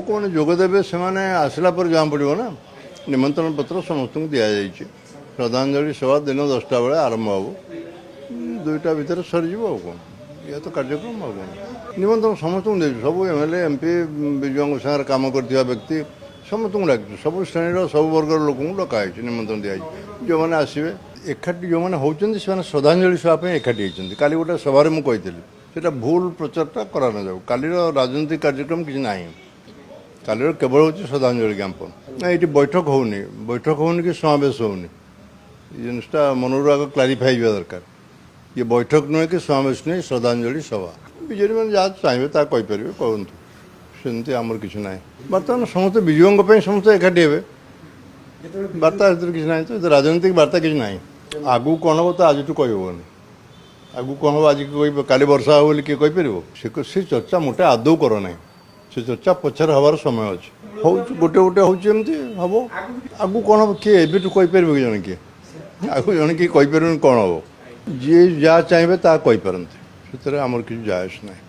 କୋଉମାନେ ଯୋଗଦେବେ ସେମାନେ ଆସିଲା ପରେ ଜଣାପଡ଼ିବ ନା। ନିମନ୍ତ୍ରଣ ପତ୍ର ସମସ୍ତଙ୍କୁ ଦିଆଯାଇଛି। ଶ୍ରଦ୍ଧାଞ୍ଜଳି ସଭା ଦିନ 10ଟା ବେଳେ ଆରମ୍ଭ ହେବ, 2ଟା ଭିତରେ ସରିଯିବ ଆଉ କ'ଣ। ଏହା ତ କାର୍ଯ୍ୟକ୍ରମ ଆଉ କ'ଣ। ନିମନ୍ତ୍ରଣ ସମସ୍ତଙ୍କୁ ଦେଇଛୁ, ସବୁ MLA MP ବିଜୁଙ୍କ ସାଙ୍ଗରେ କାମ କରିଥିବା ବ୍ୟକ୍ତି ସମସ୍ତଙ୍କୁ ଡାକିଛୁ। ସବୁ ଶ୍ରେଣୀର ସବୁ ବର୍ଗର ଲୋକଙ୍କୁ ଡକାହେଇଛି, ନିମନ୍ତ୍ରଣ ଦିଆଯାଇଛି। ଯେଉଁମାନେ ଆସିବେ ଏକାଠି ଯେଉଁମାନେ ହେଉଛନ୍ତି ସେମାନେ ଶ୍ରଦ୍ଧାଞ୍ଜଳି ସଭା ପାଇଁ ଏକାଠି ହେଇଛନ୍ତି। କାଲି ଗୋଟେ ସଭାରେ ମୁଁ କହିଥିଲି ସେଇଟା ଭୁଲ ପ୍ରଚାରଟା କରା ନ ଯାଉ। କାଲିର ରାଜନୈତିକ କାର୍ଯ୍ୟକ୍ରମ କିଛି ନାହିଁ। କାଲିର କେବଳ ହେଉଛି ଶ୍ରଦ୍ଧାଞ୍ଜଳି ଜ୍ଞାପନ। ନା ଏଇଠି ବୈଠକ ହେଉନି କି ସମାବେଶ ହେଉନି। ଏ ଜିନିଷଟା ମନରୁ ଆଗ କ୍ଲାରିଫାଏ ହେବା ଦରକାର। ଇଏ ବୈଠକ ନୁହେଁ କି ସମାବେଶ ନୁହେଁ, ଶ୍ରଦ୍ଧାଞ୍ଜଳି ସଭା। ବିଜେଡ଼ିମାନେ ଯାହା ଚାହିଁବେ ତାହା କହିପାରିବେ, କରନ୍ତୁ। ସେମିତି ଆମର କିଛି ନାହିଁ। ବର୍ତ୍ତମାନ ସମସ୍ତେ ବିଜୁଙ୍କ ପାଇଁ ସମସ୍ତେ ଏକାଠି ହେବେ। ବାର୍ତ୍ତା ସେଥିରେ କିଛି ନାହିଁ, ତ ରାଜନୈତିକ ବାର୍ତ୍ତା କିଛି ନାହିଁ। ଆଗକୁ କ'ଣ ହେବ ତ ଆଜିଠୁ କହିହେବନି। ଆଗକୁ କ'ଣ ହେବ ଆଜି କହିବ, କାଲି ବର୍ଷା ହେବ ବୋଲି କିଏ କହିପାରିବ? ସେ ଚର୍ଚ୍ଚା ମୋଟେ ଆଦୌ କର ନାହିଁ। ସେ ଚର୍ଚ୍ଚା ପଛରେ ହେବାର ସମୟ ଅଛି। ହେଉଛି ଗୋଟେ ହେଉଛି ଏମିତି ହେବ। ଆଗକୁ କ'ଣ ହେବ କିଏ ଏବେଠୁ କହିପାରିବ କି ଜଣେ କିଏ? ଆଗକୁ ଜଣେ କିଏ କହିପାରିବନି କ'ଣ ହେବ। ଯିଏ ଯାହା ଚାହିଁବେ ତାହା କହିପାରନ୍ତି, ସେଥିରେ ଆମର କିଛି ଯାଆସ ନାହିଁ।